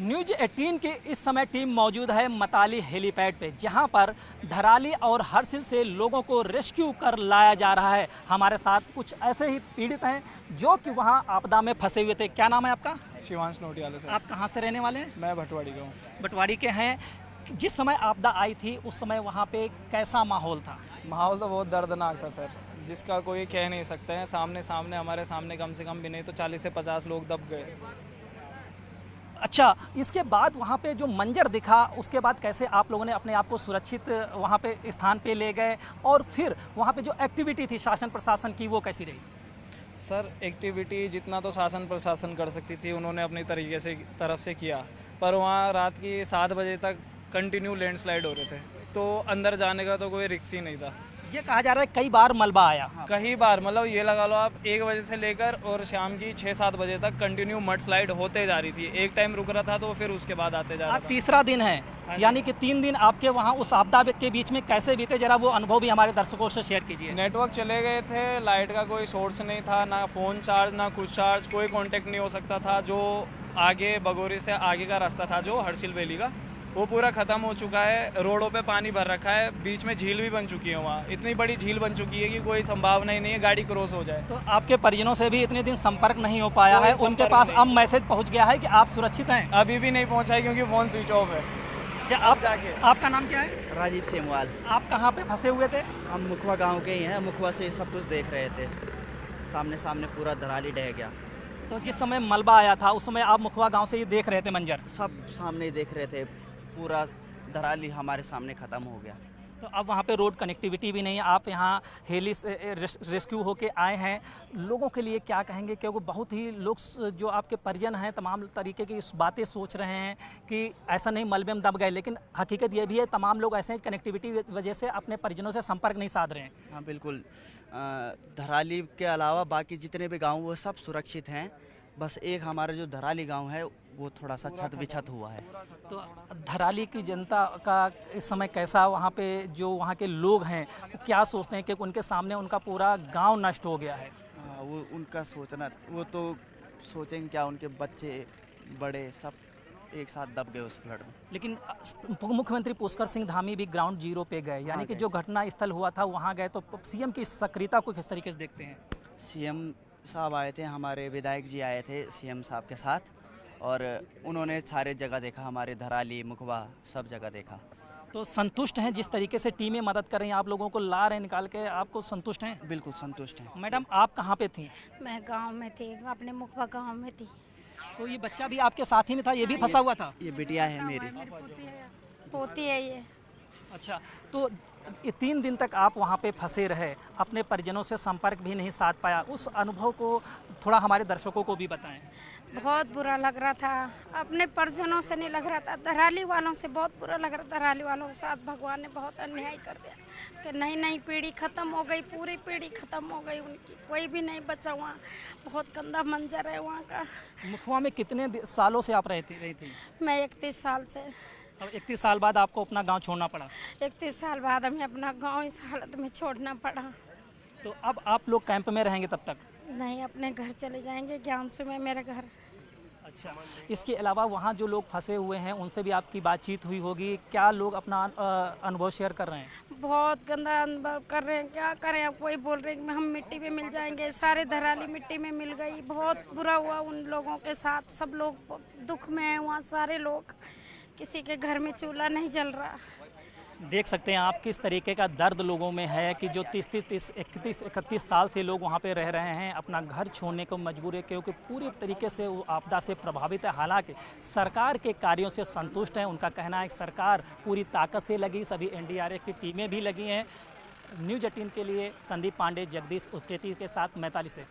News 18 की इस समय टीम मौजूद है मताली हेलीपैड पे, जहां पर धराली और हरसिल से लोगों को रेस्क्यू कर लाया जा रहा है। हमारे साथ कुछ ऐसे ही पीड़ित हैं जो कि वहां आपदा में फंसे हुए थे। क्या नाम है आपका? शिवांश नोटियाला से। आप कहां से रहने वाले हैं? मैं भटवाड़ी का हूँ। बटवाड़ी के हैं। जिस समय आपदा आई थी उस समय वहाँ पे कैसा माहौल था? माहौल तो बहुत दर्दनाक था सर, जिसका कोई कह नहीं सकते हैं। सामने सामने हमारे सामने कम से कम भी नहीं तो 40 से 50 लोग दब गए। अच्छा, इसके बाद वहाँ पे जो मंजर दिखा उसके बाद कैसे आप लोगों ने अपने आप को सुरक्षित वहाँ पे स्थान पे ले गए, और फिर वहाँ पे जो एक्टिविटी थी शासन प्रशासन की वो कैसी रही? सर एक्टिविटी जितना तो शासन प्रशासन कर सकती थी उन्होंने अपनी तरीके से तरफ से किया, पर वहाँ रात की 7 बजे तक कंटिन्यू लैंडस्लाइड हो रहे थे, तो अंदर जाने का तो कोई रिक्स ही नहीं था। ये कहा जा रहा है कई बार मलबा आया। कई बार, मतलब ये लगा लो आप 1 बजे से लेकर और शाम की 6-7 बजे तक कंटिन्यू मड स्लाइड होते जा रही थी। एक टाइम रुक रहा था तो फिर उसके बाद आते जा रहा आज था। तीसरा दिन है, यानी कि 3 दिन आपके वहाँ उस आपदा के बीच में कैसे बीते, जरा वो अनुभव भी हमारे दर्शकों से शेयर कीजिए। नेटवर्क चले गए थे, लाइट का कोई सोर्स नहीं था, ना फ़ोन चार्ज ना कुछ चार्ज, कोई कांटेक्ट नहीं हो सकता था। जो आगे बगोरी से आगे का रास्ता था जो हरसिल वैली का, वो पूरा ख़त्म हो चुका है। रोडों पे पानी भर रखा है, बीच में झील भी बन चुकी है। वहाँ इतनी बड़ी झील बन चुकी है कि कोई संभावना ही नहीं है गाड़ी क्रॉस हो जाए। तो आपके परिजनों से भी इतने दिन संपर्क नहीं हो पाया है, उनके पास अब मैसेज पहुँच गया है कि आप सुरक्षित हैं? अभी भी नहीं पहुँचा है क्योंकि फ़ोन स्विच ऑफ है। क्या आप जाके, आपका नाम क्या है? राजीव सेमवाल। आप कहाँ पे फंसे हुए थे? हम मुखवा गांव के ही हैं। मुखवा से सब कुछ देख रहे थे। सामने सामने पूरा धराली ढह गया। तो जिस समय मलबा आया था उस समय आप मुखवा गांव से ये देख रहे थे मंजर? सब सामने ही देख रहे थे। पूरा धराली हमारे सामने ख़त्म हो गया। तो अब वहाँ पे रोड कनेक्टिविटी भी नहीं है, आप यहाँ हेली से रेस्क्यू होके आए हैं। लोगों के लिए क्या कहेंगे, क्योंकि बहुत ही लोग जो आपके परिजन हैं तमाम तरीके की बातें सोच रहे हैं कि ऐसा नहीं मलबे में दब गए, लेकिन हकीकत ये भी है तमाम लोग ऐसे कनेक्टिविटी वजह से अपने परिजनों से संपर्क नहीं साध रहे हैं। हाँ बिल्कुल। धराली के अलावा बाकी जितने भी गाँव वो सब सुरक्षित हैं। बस एक हमारा जो धराली गांव है वो थोड़ा सा छत विछत हुआ है। तो धराली की जनता का इस समय कैसा, वहाँ पे जो वहाँ के लोग हैं क्या सोचते हैं कि उनके सामने उनका पूरा गांव नष्ट हो गया है? वो उनका सोचना, वो तो सोचेंगे क्या, उनके बच्चे बड़े सब एक साथ दब गए उस फ्लड में। लेकिन मुख्यमंत्री पुष्कर सिंह धामी भी ग्राउंड जीरो पे गए, यानी कि जो घटना स्थल हुआ था वहाँ गए, तो सीएम की सक्रियता को किस तरीके से देखते हैं? सीएम साहब आए थे, हमारे विधायक जी आए थे सीएम साहब के साथ, और उन्होंने सारे जगह देखा, हमारे धराली मुखवा सब जगह देखा। तो संतुष्ट हैं जिस तरीके से टीमें मदद कर रही हैं, आप लोगों को ला रहे हैं निकाल के, आपको संतुष्ट हैं? बिल्कुल संतुष्ट हैं। मैडम आप कहाँ पे थी? मैं गांव में थी, अपने मुखबा गांव में थी। तो ये बच्चा भी आपके साथ ही में था, ये भी फंसा हुआ था? ये बिटिया है मेरी। पोती है ये। अच्छा, तो ये 3 दिन तक आप वहाँ पे फंसे रहे, अपने परिजनों से संपर्क भी नहीं साध पाया, उस अनुभव को थोड़ा हमारे दर्शकों को भी बताएं। बहुत बुरा लग रहा था, अपने परिजनों से नहीं लग रहा था, धराली वालों से बहुत बुरा लग रहा था। धराली वालों के साथ भगवान ने बहुत अन्याय कर दिया कि नई पीढ़ी ख़त्म हो गई, पूरी पीढ़ी ख़त्म हो गई उनकी, कोई भी नहीं बचा। वहाँ बहुत गंदा मंजर है वहाँ का। मुखवा में कितने सालों से आप रही थी? मैं 31 साल से। अब 31 साल बाद आपको अपना गांव छोड़ना पड़ा? 31 साल बाद हमें अपना गांव इस हालत में छोड़ना पड़ा। तो अब आप लोग कैंप में रहेंगे तब तक? नहीं, अपने घर चले जाएंगे, ज्ञानसू में मेरा घर। अच्छा, इसके अलावा वहाँ जो लोग फंसे हुए हैं उनसे भी आपकी बातचीत हुई होगी, क्या लोग अपना अनुभव शेयर कर रहे हैं? बहुत गंदा अनुभव कर रहे हैं, क्या करें। अब कोई बोल रहे हैं कि हम मिट्टी में मिल जाएंगे, सारे धराली मिट्टी में मिल गई। बहुत बुरा हुआ उन लोगों के साथ, सब लोग दुख में हैं वहाँ सारे लोग, किसी के घर में चूल्हा नहीं जल रहा। देख सकते हैं आप किस तरीके का दर्द लोगों में है कि जो 31 साल से लोग वहाँ पे रह रहे हैं, अपना घर छोड़ने को मजबूर है क्योंकि पूरी तरीके से वो आपदा से प्रभावित है। हालांकि सरकार के कार्यों से संतुष्ट हैं, उनका कहना है कि सरकार पूरी ताकत से लगी, सभी एनडीआरएफ की टीमें भी लगी हैं। न्यूज़ 18 के लिए संदीप पांडे, जगदीश उप्रेती के साथ मैताली से।